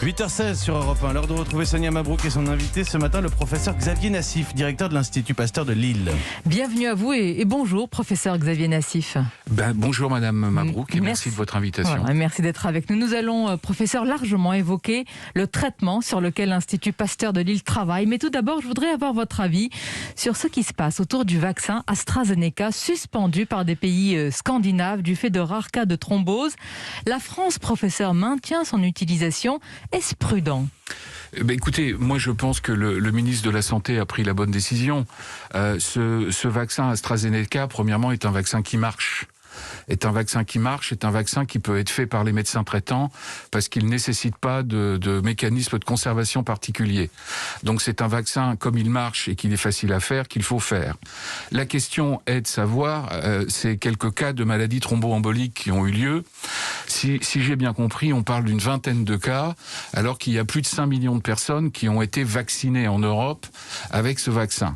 8h16 sur Europe 1, l'heure de retrouver Sonia Mabrouk et son invité ce matin, le professeur Xavier Nassif, directeur de l'Institut Pasteur de Lille. Bienvenue à vous et bonjour professeur Xavier Nassif. Bonjour Madame Mabrouk et merci de votre invitation. Voilà, merci d'être avec nous. Nous allons, professeur, largement évoquer le traitement sur lequel l'Institut Pasteur de Lille travaille. Mais tout d'abord, je voudrais avoir votre avis sur ce qui se passe autour du vaccin AstraZeneca suspendu par des pays scandinaves du fait de rares cas de thrombose. La France, professeur, maintient son utilisation. Est-ce prudent ? Écoutez, moi je pense que le ministre de la Santé a pris la bonne décision. Ce vaccin AstraZeneca, premièrement, est un vaccin qui marche. Est un vaccin qui peut être fait par les médecins traitants parce qu'il ne nécessite pas de mécanisme de conservation particulier. Donc c'est un vaccin, comme il marche et qu'il est facile à faire, qu'il faut faire. La question est de savoir, ces quelques cas de maladies thromboemboliques qui ont eu lieu. Si j'ai bien compris, on parle d'une vingtaine de cas, alors qu'il y a plus de 5 millions de personnes qui ont été vaccinées en Europe avec ce vaccin.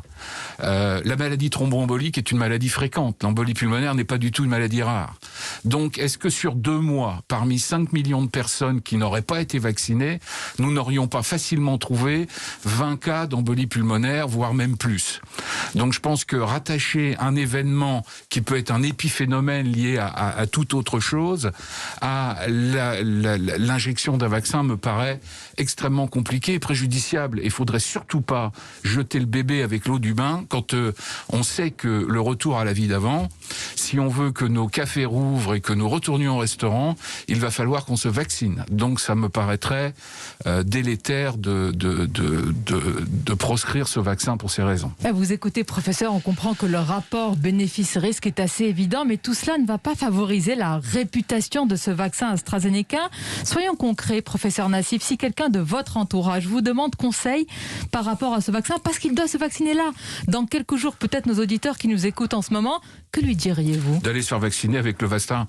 La maladie thromboembolique est une maladie fréquente. L'embolie pulmonaire n'est pas du tout une maladie rare. Donc, est-ce que sur 2 mois, parmi 5 millions de personnes qui n'auraient pas été vaccinées, nous n'aurions pas facilement trouvé 20 cas d'embolie pulmonaire, voire même plus? Donc, je pense que rattacher un événement qui peut être un épiphénomène lié à toute autre chose à l'injection d'un vaccin me paraît extrêmement compliqué et préjudiciable. Il faudrait surtout pas jeter le bébé avec l'eau du bain quand on sait que le retour à la vie d'avant, si on veut que nos cafés rouvrent et que nous retournions au restaurant, il va falloir qu'on se vaccine. Donc ça me paraîtrait délétère de proscrire ce vaccin pour ces raisons. Vous écoutez, professeur, on comprend que le rapport bénéfice-risque est assez évident, mais tout cela ne va pas favoriser la réputation de ce vaccin AstraZeneca. Soyons concrets, professeur Nassif, si quelqu'un de votre entourage vous demande conseil par rapport à ce vaccin, parce qu'il doit se vacciner là, dans quelques jours, peut-être nos auditeurs qui nous écoutent en ce moment, que lui diriez-vous ? D'aller se faire vacciner avec le vaccin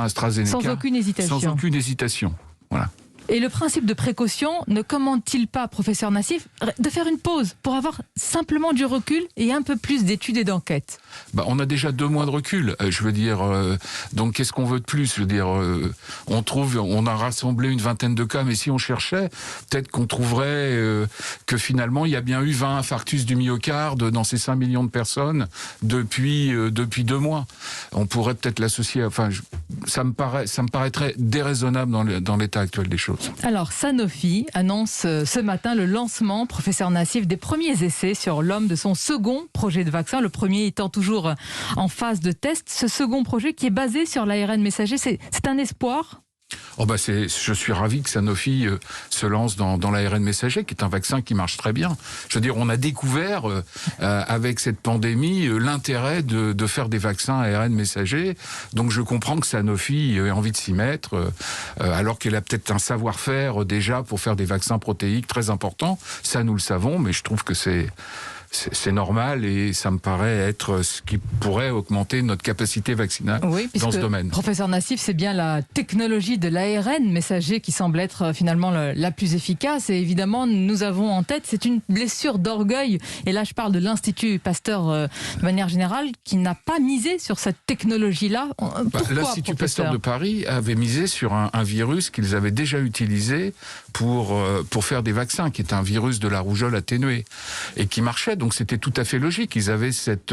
AstraZeneca. Sans aucune hésitation. Sans aucune hésitation, voilà. Et le principe de précaution ne commande-t-il pas, professeur Nassif, de faire une pause pour avoir simplement du recul et un peu plus d'études et d'enquêtes ? On a déjà 2 mois de recul. Je veux dire, donc qu'est-ce qu'on veut de plus ? Je veux dire, on a rassemblé une vingtaine de cas, mais si on cherchait, peut-être qu'on trouverait que finalement il y a bien eu 20 infarctus du myocarde dans ces 5 millions de personnes depuis 2 mois. On pourrait peut-être l'associer. Enfin, ça me paraîtrait déraisonnable dans l'état actuel des choses. Alors, Sanofi annonce ce matin le lancement, professeur Nassif, des premiers essais sur l'homme de son second projet de vaccin, le premier étant toujours en phase de test. Ce second projet qui est basé sur l'ARN messager, c'est un espoir ? Je suis ravi que Sanofi se lance dans l'ARN messager, qui est un vaccin qui marche très bien. Je veux dire, on a découvert avec cette pandémie l'intérêt de faire des vaccins ARN messager. Donc je comprends que Sanofi ait envie de s'y mettre, alors qu'elle a peut-être un savoir-faire déjà pour faire des vaccins protéiques très importants. Ça, nous le savons, mais je trouve que c'est normal et ça me paraît être ce qui pourrait augmenter notre capacité vaccinale dans ce domaine. Professeur Nassif, c'est bien la technologie de l'ARN messager qui semble être finalement la plus efficace. Et évidemment, nous avons en tête, c'est une blessure d'orgueil. Et là, je parle de l'Institut Pasteur de manière générale, qui n'a pas misé sur cette technologie-là. Pourquoi, l'Institut Pasteur de Paris avait misé sur un virus qu'ils avaient déjà utilisé pour faire des vaccins, qui est un virus de la rougeole atténuée et qui marchait. Donc c'était tout à fait logique. Ils avaient cette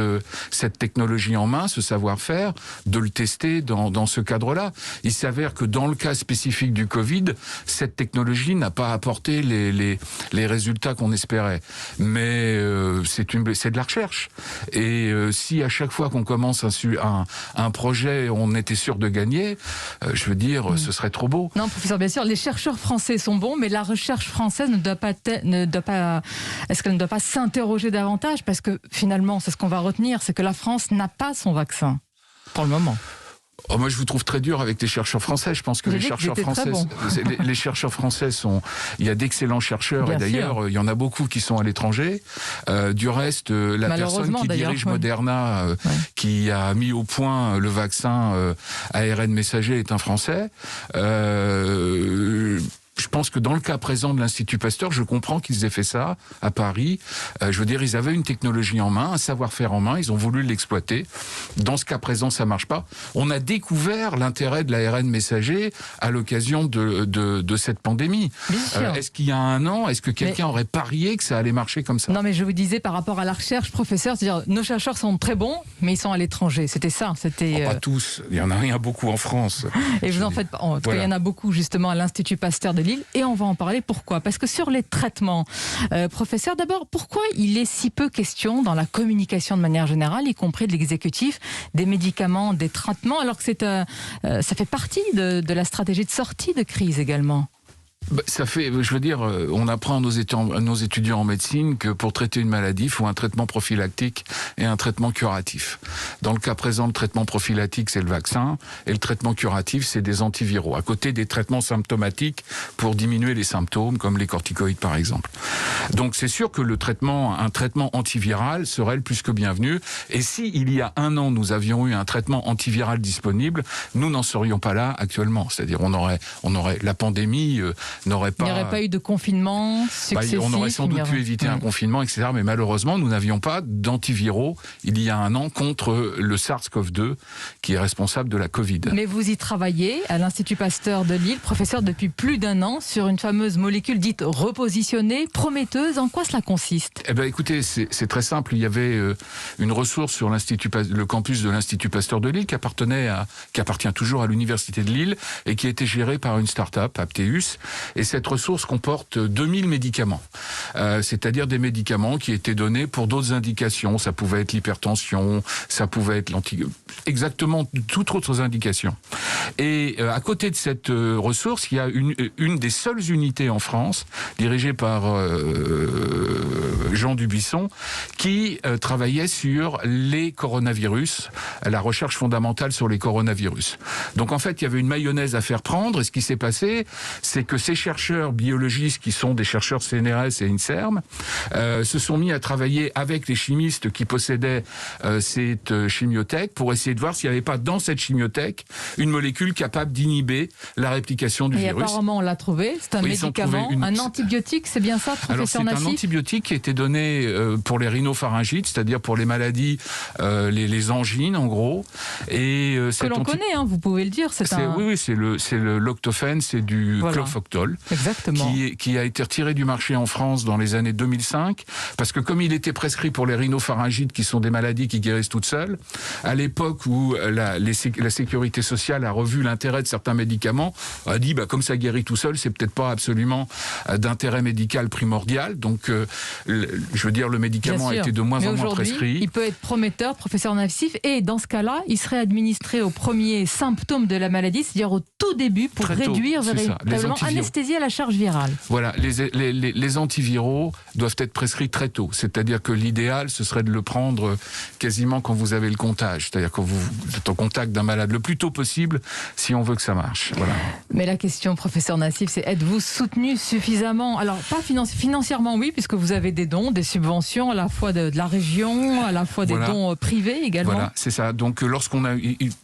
technologie en main, ce savoir-faire, de le tester dans ce cadre-là. Il s'avère que dans le cas spécifique du Covid, cette technologie n'a pas apporté les résultats qu'on espérait. Mais c'est de la recherche. Et si à chaque fois qu'on commence un projet, on était sûr de gagner, je veux dire, ce serait trop beau. Non, professeur, bien sûr, les chercheurs français sont bons, mais la recherche française est-ce qu'elle ne doit pas s'interroger davantage, parce que finalement, c'est ce qu'on va retenir, c'est que la France n'a pas son vaccin, pour le moment. Moi, je vous trouve très dur avec les chercheurs français. Je pense que les chercheurs français sont... Il y a d'excellents chercheurs, et d'ailleurs, il y en a beaucoup qui sont à l'étranger. Du reste, la personne qui dirige Moderna, qui a mis au point le vaccin ARN messager, est un Français. je pense que dans le cas présent de l'Institut Pasteur, je comprends qu'ils aient fait ça à Paris. Je veux dire, ils avaient une technologie en main, un savoir-faire en main, ils ont voulu l'exploiter. Dans ce cas présent, ça marche pas. On a découvert l'intérêt de l'ARN messager à l'occasion de cette pandémie. Est-ce qu'il y a un an, est-ce que quelqu'un aurait parié que ça allait marcher comme ça? Non, mais je vous disais par rapport à la recherche, professeur, c'est-à-dire nos chercheurs sont très bons, mais ils sont à l'étranger. C'était ça. Pas tous. Il y en a beaucoup en France. Et vous en faites pas. En tout cas, il y en a beaucoup justement à l'Institut Pasteur de Lille. Et on va en parler. Pourquoi? Parce que sur les traitements, professeur, d'abord, pourquoi il est si peu question dans la communication de manière générale, y compris de l'exécutif, des médicaments, des traitements, alors que ça fait partie de la stratégie de sortie de crise également? Ça fait, je veux dire, on apprend à nos étudiants en médecine que pour traiter une maladie, il faut un traitement prophylactique et un traitement curatif. Dans le cas présent, le traitement prophylactique, c'est le vaccin, et le traitement curatif, c'est des antiviraux, à côté des traitements symptomatiques pour diminuer les symptômes, comme les corticoïdes par exemple. Donc c'est sûr que un traitement antiviral serait le plus que bienvenu, et si il y a un an, nous avions eu un traitement antiviral disponible, nous n'en serions pas là actuellement. C'est-à-dire, on aurait la pandémie, il n'y aurait pas eu de confinement successif. On aurait sans doute pu éviter un confinement, etc. Mais malheureusement, nous n'avions pas d'antiviraux il y a un an contre le SARS-CoV-2 qui est responsable de la Covid. Mais vous y travaillez à l'Institut Pasteur de Lille, professeur, depuis plus d'un an sur une fameuse molécule dite repositionnée, prometteuse. En quoi cela consiste? Écoutez, c'est très simple. Il y avait une ressource sur le campus de l'Institut Pasteur de Lille qui appartient toujours à l'Université de Lille et qui a été gérée par une start-up, Apteus. Et cette ressource comporte 2000 médicaments, c'est-à-dire des médicaments qui étaient donnés pour d'autres indications. Ça pouvait être l'hypertension, ça pouvait être exactement toutes autres indications. Et à côté de cette ressource, il y a une des seules unités en France, dirigée par Jean Dubuisson, qui travaillait sur les coronavirus, la recherche fondamentale sur les coronavirus. Donc en fait, il y avait une mayonnaise à faire prendre, et ce qui s'est passé, c'est que ces chercheurs biologistes, qui sont des chercheurs CNRS et INSERM, se sont mis à travailler avec les chimistes qui possédaient cette chimiothèque pour essayer de voir s'il n'y avait pas dans cette chimiothèque une molécule capable d'inhiber la réplication du virus. Et apparemment, on l'a trouvé. C'est un médicament, un antibiotique, c'est bien ça, professeur Nassif? C'est un antibiotique qui a été donné pour les rhinopharyngites, c'est-à-dire pour les maladies, les angines, en gros. Et que l'on connaît, vous pouvez le dire. Oui, c'est le loctophène, c'est du Clofoctol. Exactement. Qui a été retiré du marché en France dans les années 2005, parce que comme il était prescrit pour les rhinopharyngites, qui sont des maladies qui guérissent toutes seules, à l'époque où la sécurité sociale a revu l'intérêt de certains médicaments, a dit, comme ça guérit tout seul, c'est peut-être pas absolument d'intérêt médical primordial. Donc, je veux dire, le médicament a été de moins en moins prescrit. Il peut être prometteur, professeur Nassif, et dans ce cas-là, il serait administré aux premiers symptômes de la maladie, c'est-à-dire au tout début, pour réduire véritablement, anesthésier la charge virale. Voilà, les antiviraux doivent être prescrits très tôt. C'est-à-dire que l'idéal, ce serait de le prendre quasiment quand vous avez le contagion. C'est-à-dire que vous êtes en contact d'un malade le plus tôt possible, si on veut que ça marche. Voilà. Mais la question, professeur Nassif, c'est êtes-vous soutenu suffisamment? Alors, pas financièrement, oui, puisque vous avez des dons, des subventions, à la fois de la région, à la fois des dons privés également. Voilà, c'est ça. Donc, lorsqu'on a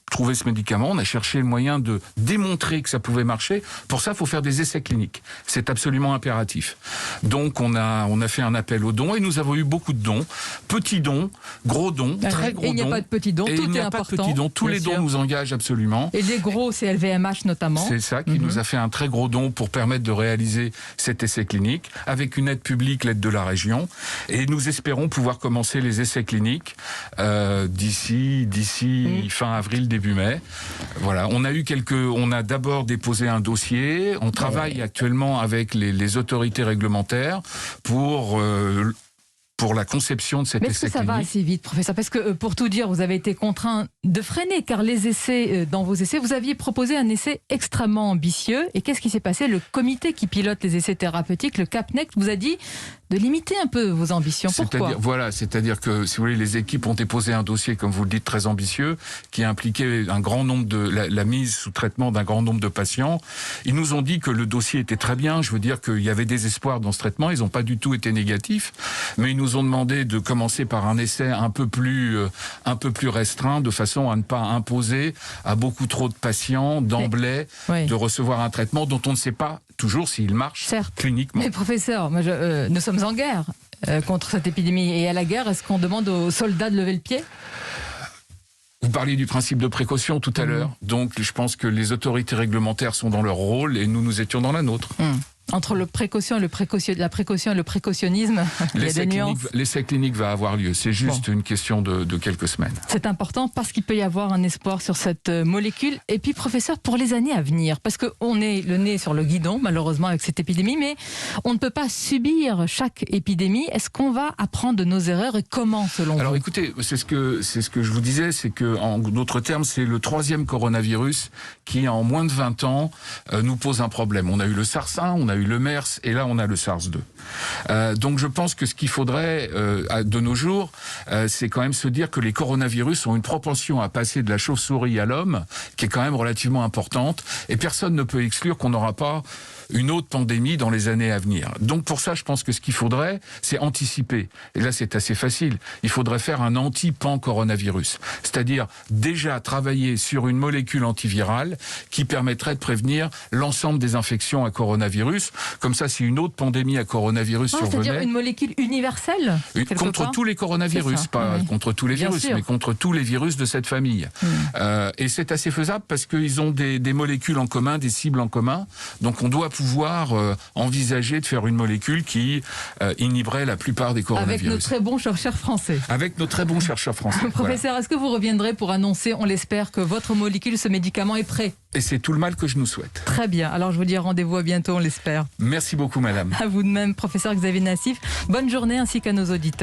trouvé ce médicament, on a cherché le moyen de démontrer que ça pouvait marcher. Pour ça, il faut faire des essais cliniques. C'est absolument impératif. Donc, on a fait un appel aux dons et nous avons eu beaucoup de dons. Petits dons, gros dons, très gros dons. Et il n'y a pas de petits dons, tout est important. Il n'y a pas de petits dons, tous les dons nous engagent absolument. Et les gros, c'est LVMH notamment. C'est ça qui nous a fait un très gros don pour permettre de réaliser cet essai clinique avec une aide publique, l'aide de la région. Et nous espérons pouvoir commencer les essais cliniques d'ici fin avril, début mai. Voilà, on a d'abord déposé un dossier. On travaille actuellement avec les autorités réglementaires pour la conception de cet essai clinique. Mais est-ce que ça va assez vite, professeur? Parce que, pour tout dire, vous avez été contraint de freiner, car les essais, dans vos essais, vous aviez proposé un essai extrêmement ambitieux. Et qu'est-ce qui s'est passé? Le comité qui pilote les essais thérapeutiques, le CAPNEC, vous a dit de limiter un peu vos ambitions. Pourquoi? C'est-à-dire que, si vous voulez, les équipes ont déposé un dossier, comme vous le dites, très ambitieux, qui impliquait un grand nombre la mise sous traitement d'un grand nombre de patients. Ils nous ont dit que le dossier était très bien. Je veux dire qu'il y avait des espoirs dans ce traitement. Ils n'ont pas du tout été négatifs. Mais ils nous ont demandé de commencer par un essai un peu plus restreint, de façon à ne pas imposer à beaucoup trop de patients d'emblée de recevoir un traitement dont on ne sait pas toujours s'il marche Certes. cliniquement. Mais professeur, nous sommes en guerre contre cette épidémie. Et à la guerre, est-ce qu'on demande aux soldats de lever le pied ? Vous parliez du principe de précaution tout à l'heure. Donc, je pense que les autorités réglementaires sont dans leur rôle et nous étions dans la nôtre. Entre la précaution et le précautionnisme, il y a des nuances. L'essai clinique va avoir lieu. C'est juste une question de quelques semaines. C'est important parce qu'il peut y avoir un espoir sur cette molécule. Et puis, professeur, pour les années à venir, parce qu'on est le nez sur le guidon, malheureusement, avec cette épidémie, mais on ne peut pas subir chaque épidémie. Est-ce qu'on va apprendre de nos erreurs et comment, selon vous ? Alors écoutez, c'est ce que je vous disais, c'est que en d'autres termes, c'est le 3e coronavirus qui, en moins de 20 ans, nous pose un problème. On a eu le SARS-1, on a eu le MERS, et là on a le SARS-2. Donc je pense que ce qu'il faudrait de nos jours, c'est quand même se dire que les coronavirus ont une propension à passer de la chauve-souris à l'homme, qui est quand même relativement importante, et personne ne peut exclure qu'on n'aura pas une autre pandémie dans les années à venir. Donc pour ça, je pense que ce qu'il faudrait, c'est anticiper. Et là, c'est assez facile. Il faudrait faire un anti-pan-coronavirus. C'est-à-dire déjà travailler sur une molécule antivirale qui permettrait de prévenir l'ensemble des infections à coronavirus. Comme ça, si une autre pandémie à coronavirus survenait... C'est-à-dire une molécule universelle contre tous les coronavirus, pas contre tous les virus, mais contre tous les virus de cette famille. Et c'est assez faisable parce qu'ils ont des molécules en commun, des cibles en commun. Donc on doit pouvoir envisager de faire une molécule qui inhiberait la plupart des coronavirus. Avec nos très bons chercheurs français. Avec nos très bons chercheurs français. Professeur, est-ce que vous reviendrez pour annoncer, on l'espère, que votre molécule, ce médicament est prêt ? Et c'est tout le mal que je nous souhaite. Très bien. Alors je vous dis rendez-vous à bientôt, on l'espère. Merci beaucoup, madame. À vous de même, professeur Xavier Nassif. Bonne journée ainsi qu'à nos auditeurs.